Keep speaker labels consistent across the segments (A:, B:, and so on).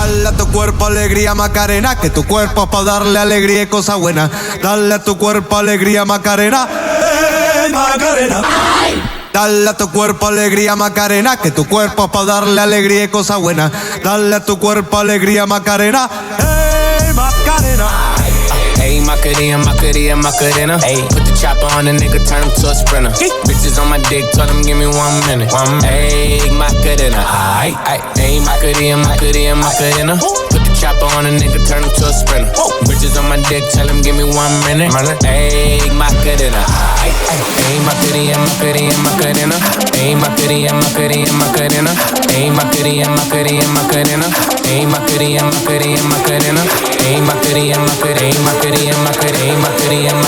A: Dale a tu cuerpo alegría Macarena, que tu cuerpo es pa' darle alegría y cosas buenas. Dale a tu cuerpo alegría Macarena, Macarena. Dale a tu cuerpo alegría Macarena, que tu cuerpo es pa' darle alegría y cosas buenas. Dale a tu cuerpo alegría Macarena, Macarena.
B: Ayy, Macarena, Macarena, Macarena. Ayy, put the chopper on the nigga, turn him to a sprinter. Bitches on my dick, tell him give me 1 minute. Ayy, Macarena. Ayy, Macarena, Macarena, Macarena. Put the chopper on the nigga, turn him to a sprinter. Bitches on my dick, tell him give me 1 minute. Ayy, Macarena. Ayy, Macarena, Macarena, Macarena. Ayy, Macarena, Macarena, Macarena. Ayy, Macarena, Macarena, Macarena. Ayy, Macarena, Macarena, Macarena. Ayy, Macarena, Macarena, Macarena. Macarena, Macarena, Macarena, Macarena,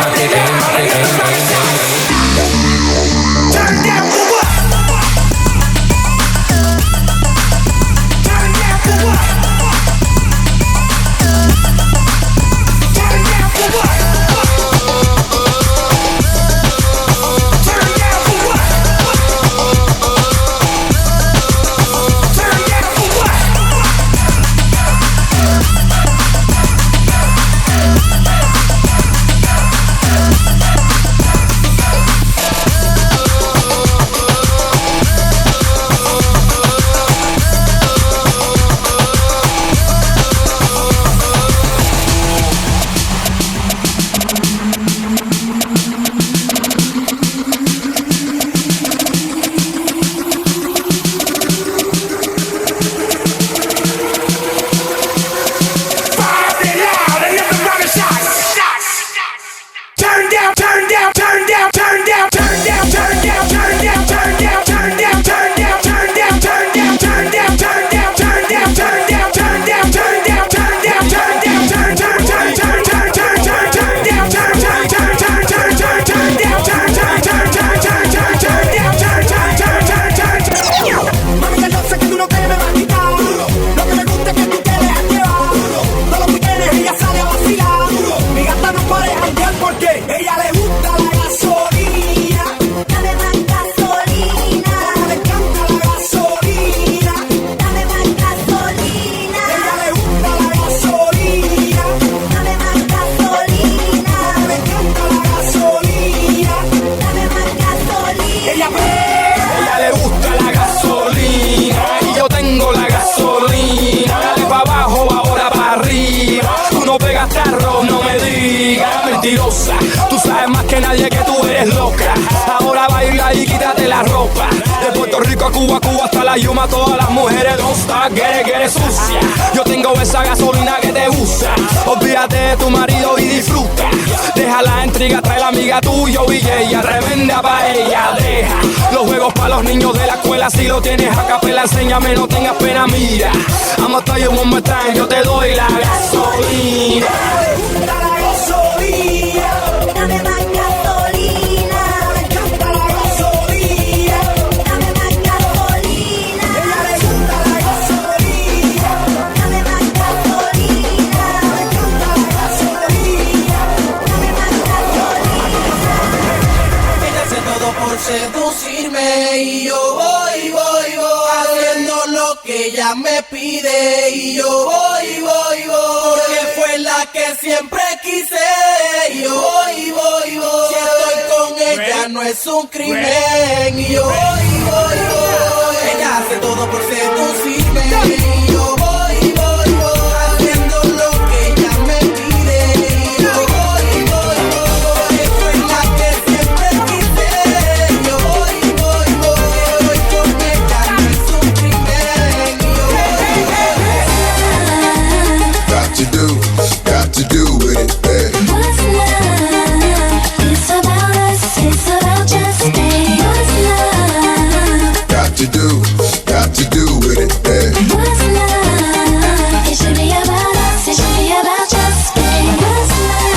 B: Macarena, Macarena, Macarena. Turn down for what? Turn down for what? Turn down for what? Turn down for what? Turn down for what? Tú sabes más que nadie que tú eres loca. Ahora baila y quítate la ropa. De Puerto Rico a Cuba, Cuba hasta la Yuma. Todas las mujeres don't stop, get sucia. Yo tengo esa gasolina que te usa. Olvídate de tu marido y disfruta. Deja la intriga, trae la amiga tuya y ella. Tremenda paella, deja los juegos para los niños de la escuela. Si lo tienes a capela, enséñame, no tengas pena, mira. I'ma tell you one more time, yo te doy la gasolina.
C: Dame más gasolina. Me encanta la gasolina. Dame más gasolina. Ella le gusta la gasolina. Dame más gasolina. Me encanta la gasolina. Dame más gasolina.
D: Ella hace todo por seducirme y yo voy haciendo lo que ella me pide y yo voy porque fue la que siempre quise. Y yo voy. Si estoy con ella no es un crimen. Y yo voy. Ella hace todo por seducirme. Y yo voy haciendo lo que ella me pide. Y yo voy porque fue la que siempre quise. Y yo voy. Estoy con ella no es un crimen. Y yo voy.
E: Got to do with it, baby.
C: What's love? It's about us. It's about just staying. What's love?
E: Got to do with it, baby.
C: What's love? It should be about us. It should be about just staying. What's love?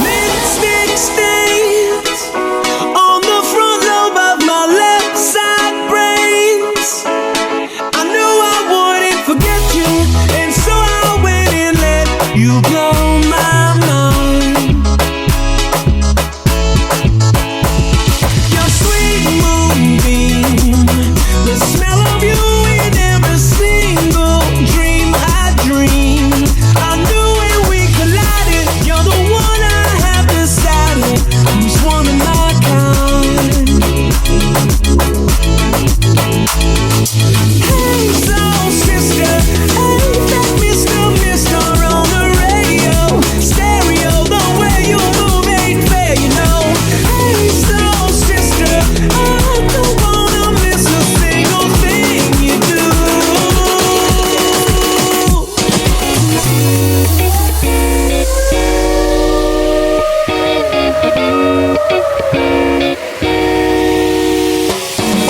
D: Lipstick stains on the front lobe of my left side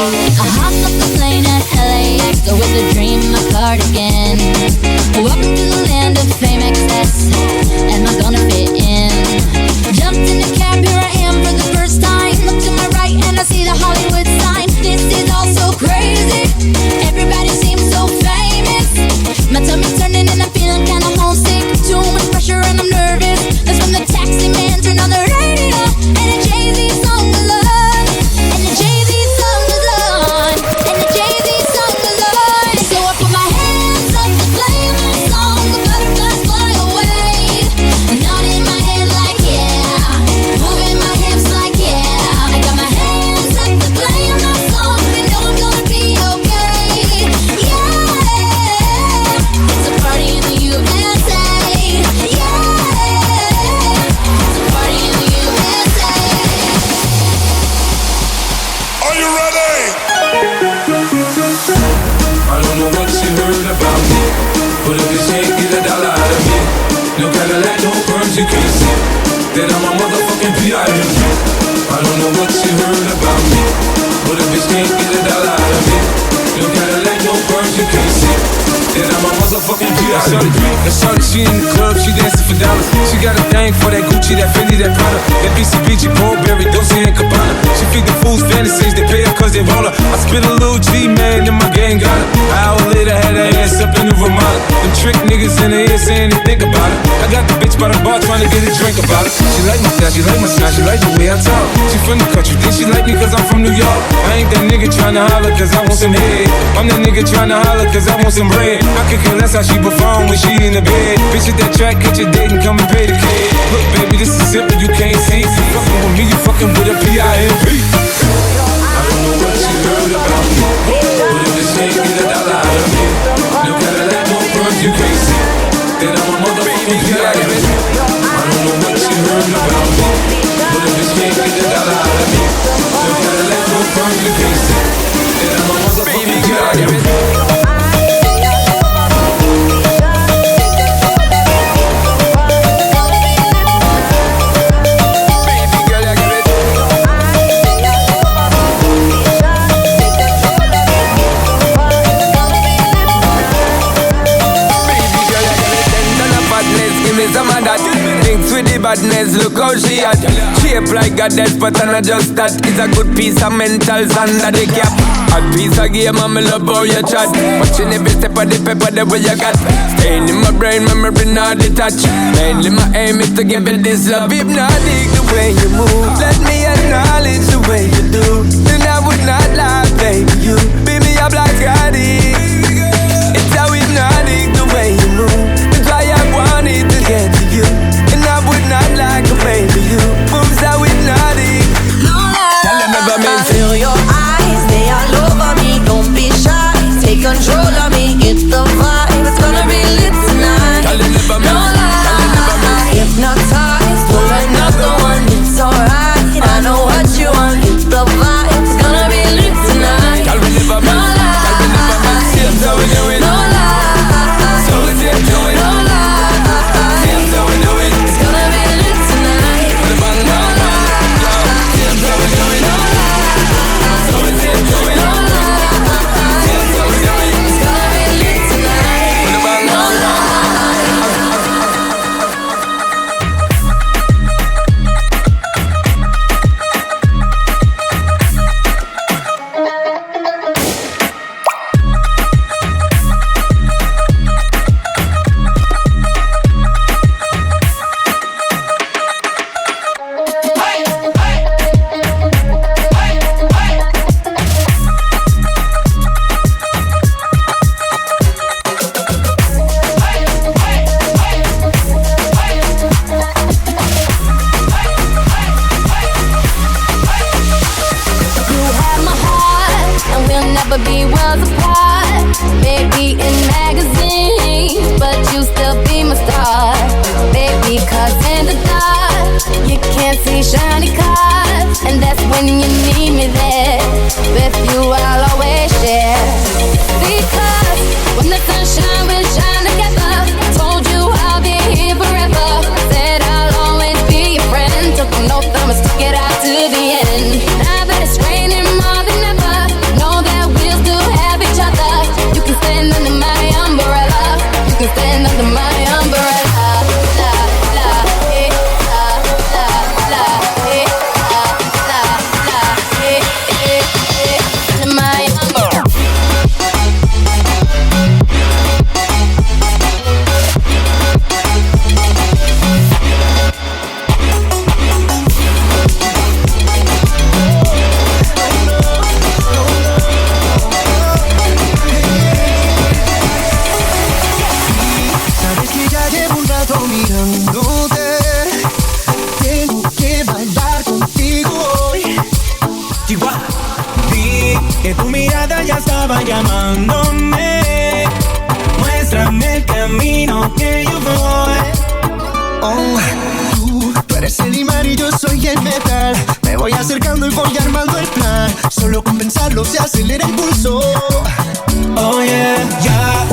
C: I hopped off the plane at LAX with a dream in my cardigan. Welcome to the land of fame excess. Am I gonna fit in? Jumped in the cab, here I am for the first time. Look to my right and I see the Hollywood sign. This is all so crazy. Everybody seems so famous. My tummy's turning and I'm feeling kinda homesick. Too much pressure and I'm nervous. That's when the taxi man turned on the radio and the Jay-Z song was on. And the Jay-Z song was on. And the Jay-Z song was on. So I put my hands up to play my song. The butterflies fly away. Nodding my head like yeah. Moving my hips like yeah. I got my hands up to play my song. And know I'm gonna be okay. Yeah. It's a party in the USA. Yeah. It's a party in the USA.
E: Are you ready?
F: I don't know what you heard about me, but if you can't get a dollar out of me, no Cadillac, no perms, you can't see that I'm a motherfucking P.I.M.P. I don't know what you heard about me, but if you can't get a dollar out of me, no Cadillac, no perms, you can't see that I'm a motherfucking P.I.M.P. That's all she in the club, she dancing for dollars. She got a thing for that Gucci, that Fendi, that Prada, that BCBG, Burberry, Dolce & Gabbana. She feed the fools fantasies, they pay her cause they roll her. I spit a little G, man, and my gang got her. An hour later, had her ass up in the Ramada. Them trick niggas in the ear saying they think about it. I got the bitch by the bar trying to get a drink about it. She like my style, she like my smile, she like the way I talk. She from the country, then she like me cause I'm from New York. I ain't that nigga tryna holler cause I want some head. I'm that nigga tryna holler cause I want some bread. I could care less how she perform when she in the bed. Bitch at that track, get your date and come and pay the kid. Look baby, this is simple, you can't see. You fucking with me, you fucking with a P.I.M.P. I don't know what you heard about me, but if this can't get a dollar out of me, no Cadillac, no perms, you can't see that I'm a motherfucking P.I.M.P. I don't know what you heard about me, but if this can't get a dollar out of me, no Cadillac, no perms, you can't see that I'm a motherfucking P.I.M.P.
G: Badness, look how she at. Shape like a death, but I just that. It's a good piece of mentals under the cap. A piece of game, I'm love how you chat. Watching every step of the paper, the way you got. Staying in my brain, memory not detached. Mainly my aim is to give it this love. Hypnotic the way you move. Let me acknowledge the way you do. Then I would not lie, baby. You beat me up like Scotty. It's how hypnotic the way you move. That's why I wanted to get to you. I would not like a baby, you moves are hypnotic.
C: Tell them
G: never meant to.
H: Feel your eyes, they all over me. Don't be shy, take control of me. Get the vibe, it's gonna be lit tonight. No lie, hypnotized, pull another one. It's alright, I know what you want. Get the vibe, it's gonna be lit tonight. No lie, no lie,
G: so we did do it.
H: no lie.
C: No thumbs, took it out to the end. Now that it's raining more than ever, no
I: que tu mirada ya estaba llamándome. Muéstrame el camino que yo voy.
J: Oh, tú eres el imán y yo soy el metal. Me voy acercando y voy armando el plan. Solo con pensarlo se acelera el pulso.
I: Oh yeah,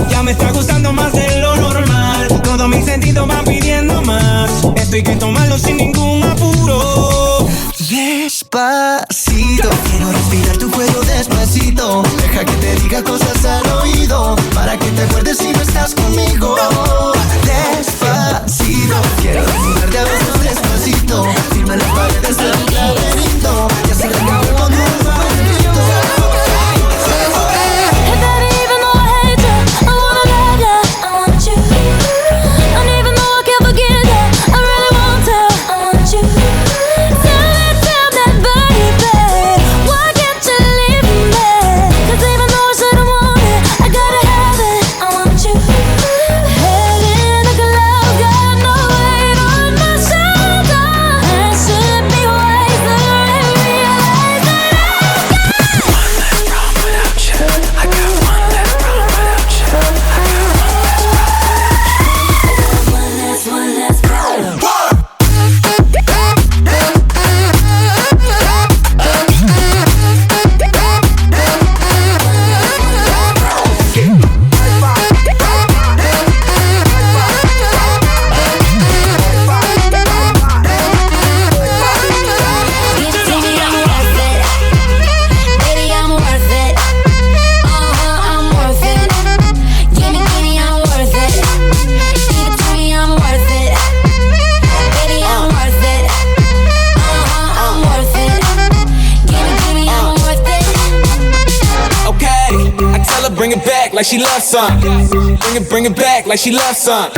I: ya me está gustando más de lo normal. Todos mis sentidos van pidiendo más. Esto hay que tomarlo sin ningún apuro.
J: Despacito, quiero respirar tu cuello despacito. Deja que te diga cosas al oído, para que te acuerdes si no estás conmigo. Despacito, quiero desnudarte a besos despacito. Firma las paredes de un laberinto y así recabo con un favorito.
B: Like she loves some. Bring it back like she loves some.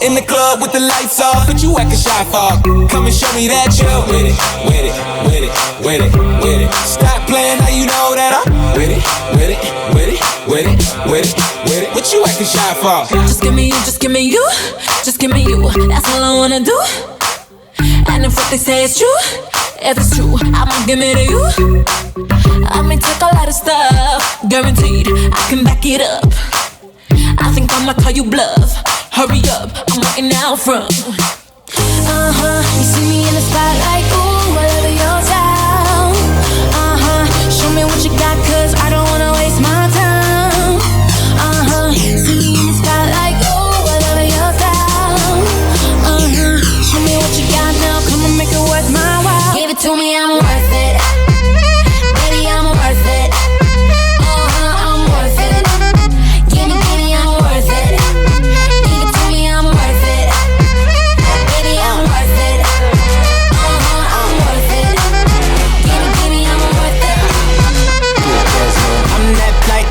B: In the club with the lights off, but you acting shy for. Come and show me that you're with it, with it, with it, with it, with it. Stop playing, now you know that I'm with it, with it, with it, with it, with it, with it. What you acting shy for?
H: Just give me you, just give me you, just give me you. That's all I wanna do. And if what they say is true, if it's true, I'ma give it to you. I may take a lot of stuff, guaranteed I can back it up. I think I'ma call you bluff. Hurry up, I'm waiting out front. You see me in the spotlight, ooh, I love your style. Show me what you got, cause I don't wanna waste my time. See me in the spotlight, ooh, I love your style. Show me what you got now, come and make it worth my while. Give it to me, I'm worth it.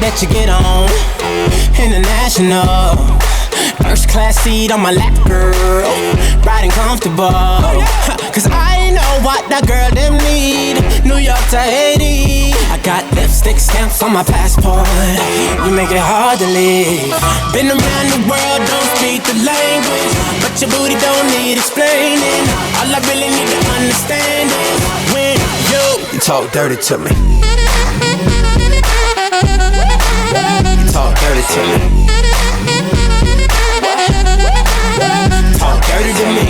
D: That you get on international, first class seat on my lap, girl, riding comfortable. Cause I know what that girl them need. New York to Haiti, I got lipstick stamps on my passport. You make it hard to leave. Been around the world, don't speak the language, but your booty don't need explaining. All I really need to understand is when you talk dirty to me. Talk dirty to me. Talk dirty to me.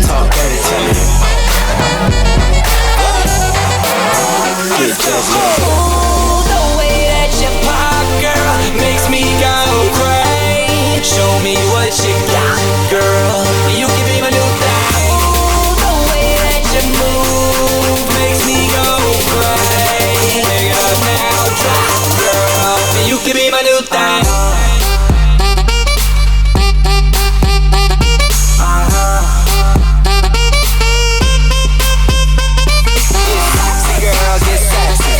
D: Talk dirty to me. Get just
H: Ooh, the way that you pop, girl, makes me go crazy. Show me what you got, girl. You can be my new thing. Ooh, the way that you move makes me go crazy. Make it up now, drop, girl. You can be my new thing. Get sexy, girls, get sexy.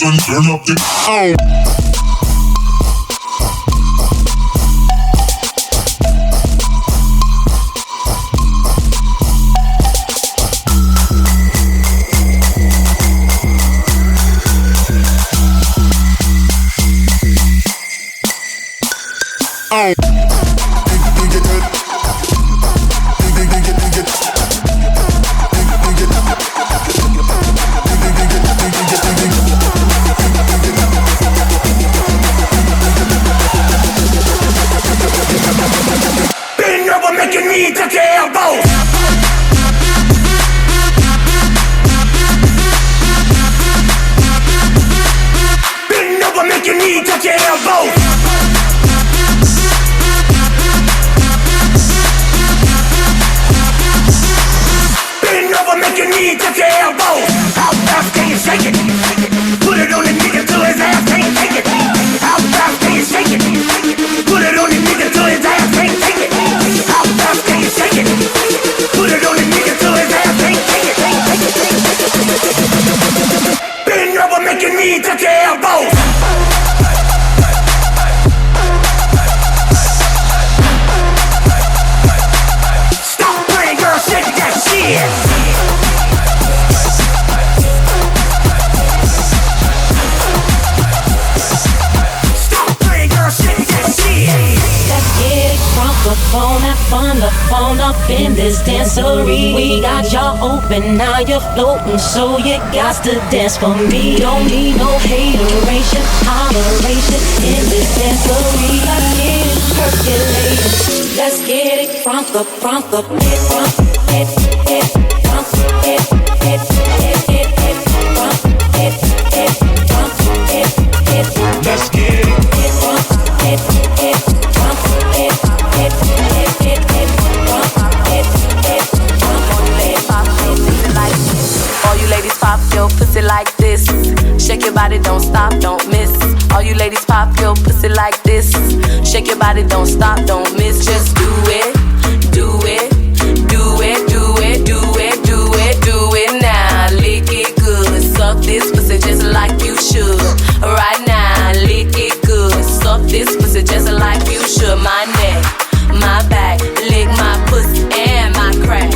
E: And turn up the
K: now you're floating, so you got to dance for me. Don't need no hateration, holleration in this dancery. Let's get it percolating. Let's get it from the Let's get it.
H: Pussy like this, shake your body, don't stop, don't miss. All you ladies pop your pussy like this, shake your body, don't stop, don't miss. Just do it, do it, do it, do it, do it, do it, do it now. Lick it good, suck this pussy just like you should. Right now, lick it good, suck this pussy just like you should. My neck, my back, lick my pussy and my crack.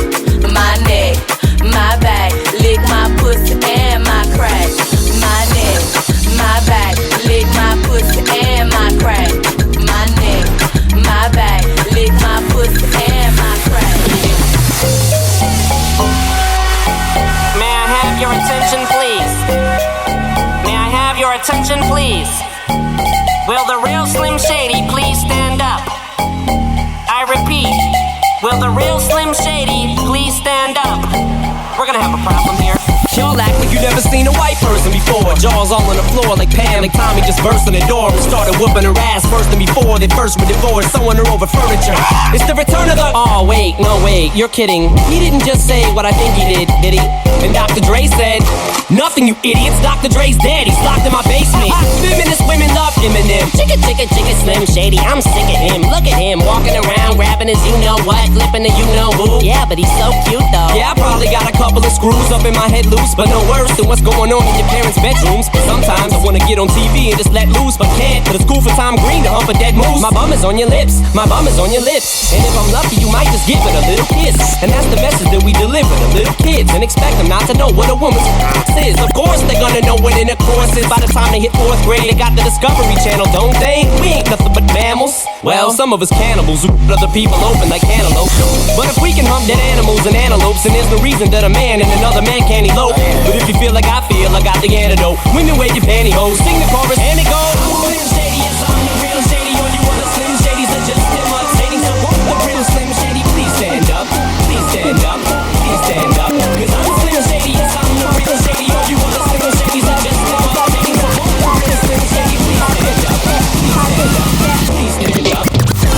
H: My neck, my back, lick my pussy and my crack. My neck, my back, lick my pussy and my crack. My neck, my back, lick my pussy and my crack.
L: May I have your attention, please? May I have your attention, please? Will the real Slim Shady please stand up? I repeat, will the real Slim Shady please stand up? We're gonna have a problem here.
M: Y'all act like you never seen a white person before. Jaws all on the floor like Pam, like Tommy just burst in the door and started whooping her ass first than before. They first were divorced, sewing her over furniture. It's the return of the... Oh, wait, no, wait, you're kidding. He didn't just say what I think he did he? And Dr. Dre said, nothing, you idiots. Dr. Dre's dead, he's locked in my basement. Feminist women love Eminem. Chicka, chicka, chicka, Slim Shady, I'm sick of him. Look at him, walking around, grabbing his you-know-what, flipping the you-know-who. Yeah, but he's so cute, though. Yeah, I probably got a couple of screws up in my head loose, but no worse than what's going on in your parents' bedrooms. Sometimes I wanna get on TV and just let loose, but can't. But it's cool for Tom Green to hump a dead moose. My bum is on your lips, my bum is on your lips. And if I'm lucky, you might just give it a little kiss. And that's the message that we deliver to little kids and expect them not want to know what a woman's is. Of course they're gonna know what intercourse is. By the time they hit 4th grade, they got the Discovery Channel, don't they? We ain't nothing but mammals. Well, some of us cannibals who other people open like cantaloupes. But if we can hump dead animals and antelopes, then there's no reason that a man and another man can't elope. But if you feel like I feel, I got the antidote. Women wave your pantyhose, sing the chorus, and it goes. Slim Shady, yes, I'm the real Shady. All you other Slim Shadys are just imitating. So won't the real Slim Shady please stand up? Please stand up, please stand up. Cause I'm Slim Shady, yes, I'm the real Shady. All you other Slim Shadys are just imitating. So won't the real Slim Shady please stand up? Please stand up, please stand up.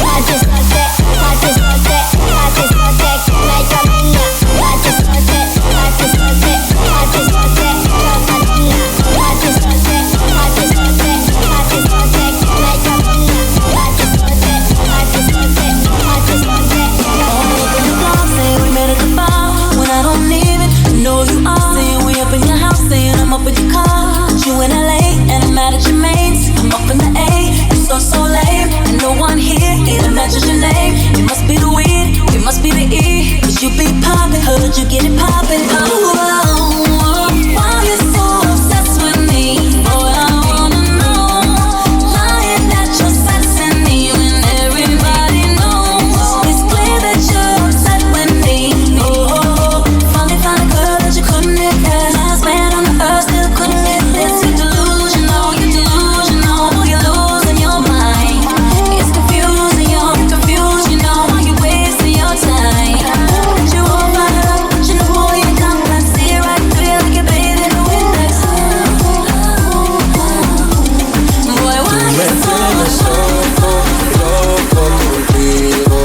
C: I just want that, I just want that, I just want that, like a mina. I just want that, I just want that, I just want that, like a mina. I just want that, I just want that, I just want that, like a mina. I just want that, I just want that, I just want that.
K: When you gone, saying we met at the bar. When I don't even know who you are. Saying we up in your house, saying I'm up in your car. You in LA and I'm mad at your mates. I'm up in the A, you're so lame. And no one here even matches your name. It must be the weed, it must be the E. Cause you be poppin', heard you get it poppin'. Oh, why you so obsessed with me? Boy, I wanna know. Lying that you're sexing me when everybody knows. It's clear that you're upset with me. Oh, finally found a girl that you couldn't impress. Last man on the earth still couldn't get this. You're delusional, you're delusional. You're losing your mind. It's confusing, you're confused. You know why you're wasting your time. You all fired up, but you know you don't. I see it right through you like a baby in the Windex. Boy, why you so
J: loco contigo.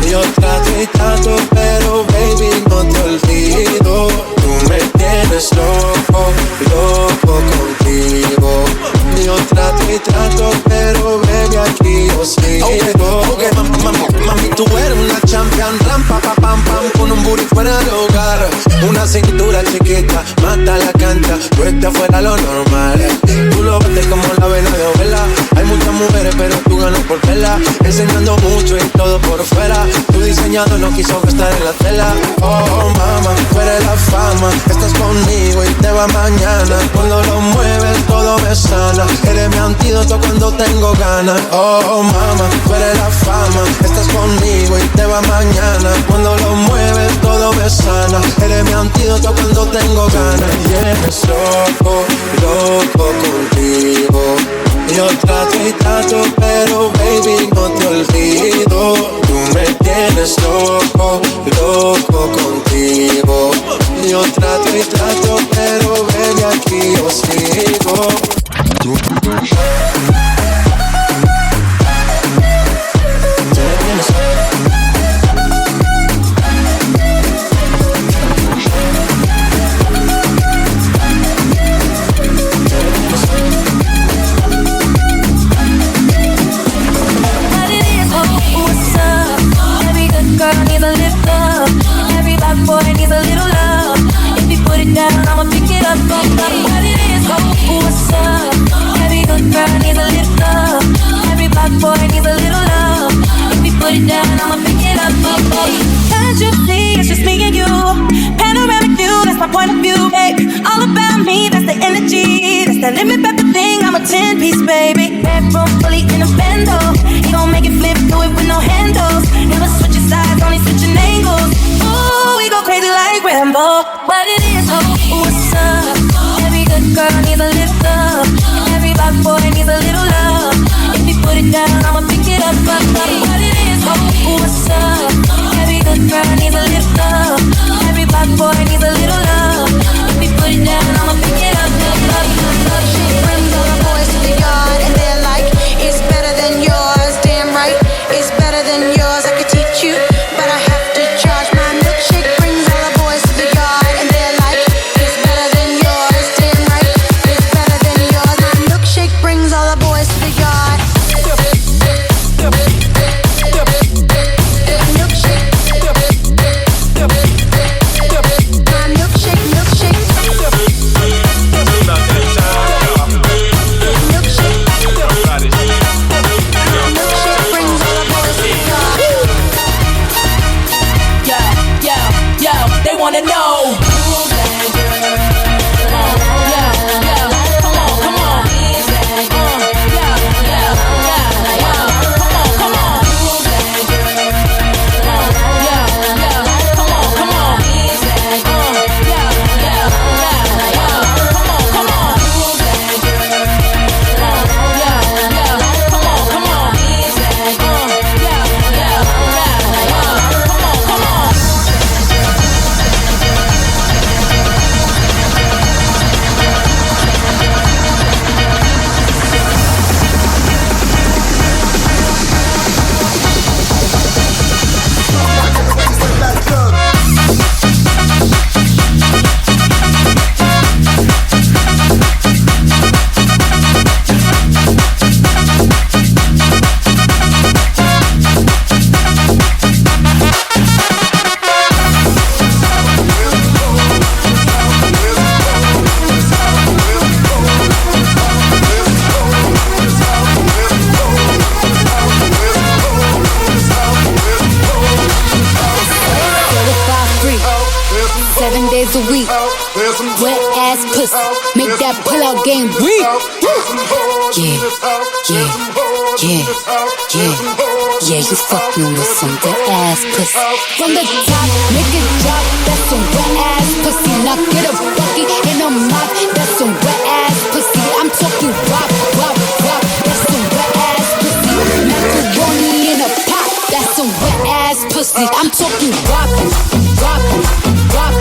J: Yo trato y trato, pero baby no te olvido. Tú me tienes loco, loco contigo. Yo trato y trato, pero baby aquí yo sigo. Okay, mami, tú eres una champion, rampa, pa, pam, pam, con un booty fuera de hogar. Una cintura chiquita, mata la cancha, tú estás fuera lo normal. Tú lo bates como la vena de ovela. Hay muchas mujeres, pero tú ganas por tela. Enseñando mucho y todo por fuera. Tu diseñador no quiso gastar en la tela. Oh, mama, tú eres la fama. Estás conmigo y te va mañana. Cuando lo mueves, todo me sana. Eres mi antídoto cuando tengo ganas. Oh, mama, tú eres la fama. Estás conmigo y te va mañana. Cuando lo mueves, todo me sana. Eres mi antídoto cuando tengo ganas. Y eres loco, loco contigo. Yo trato y trato, pero baby no te olvido. Tú me tienes loco, loco contigo. Yo trato y trato, pero baby aquí yo sigo.
K: Girl needs a lift up. Every bad boy needs a little love. If you put it down, I'ma pick it up. What it is, oh, what's up? Every good girl needs a lift up. Every bad boy needs a little love. If you put it down, I'ma pick it up. Can't you see it's just me and you? Panoramic view, that's my point of view, babe. All about me, that's the energy. That's that limit pepper thing, I'm a 10-piece, baby. Bedroom fully in a bando. You gon' make it flip, do it with no handles. Never switch your sides, only switching angles. Ooh, we go crazy like Rambo. What it is, oh, what's up? Every good girl needs a lift up. Every bad boy needs a little love. If you put it down, I'ma pick it up. What it is, oh, what's up? Every good girl needs a lift up. Every bad boy needs a little love. If you put it down, I'ma pick it up.
H: She brings all the boys to the yard and they're like, it's better than yours. Damn right, it's better than yours. I could teach you, but I have to charge. My milkshake brings all the boys to the yard and they're like, it's better than yours. Damn right, it's better than yours. My milkshake brings all the boys to the yard.
K: Wanna know who bad
N: 7 days a week. Wet ass pussy, make that pull out game weak. Yeah, yeah, yeah, yeah, yeah. You fucking with some wet ass pussy. From the top, make it drop. That's some wet ass pussy. Now get a bucket in a mop. That's some wet ass pussy. I'm talking wop, wop, wop. That's some wet ass pussy. Macaroni in a pot. That's some wet ass pussy. I'm talking wop, wop, wop,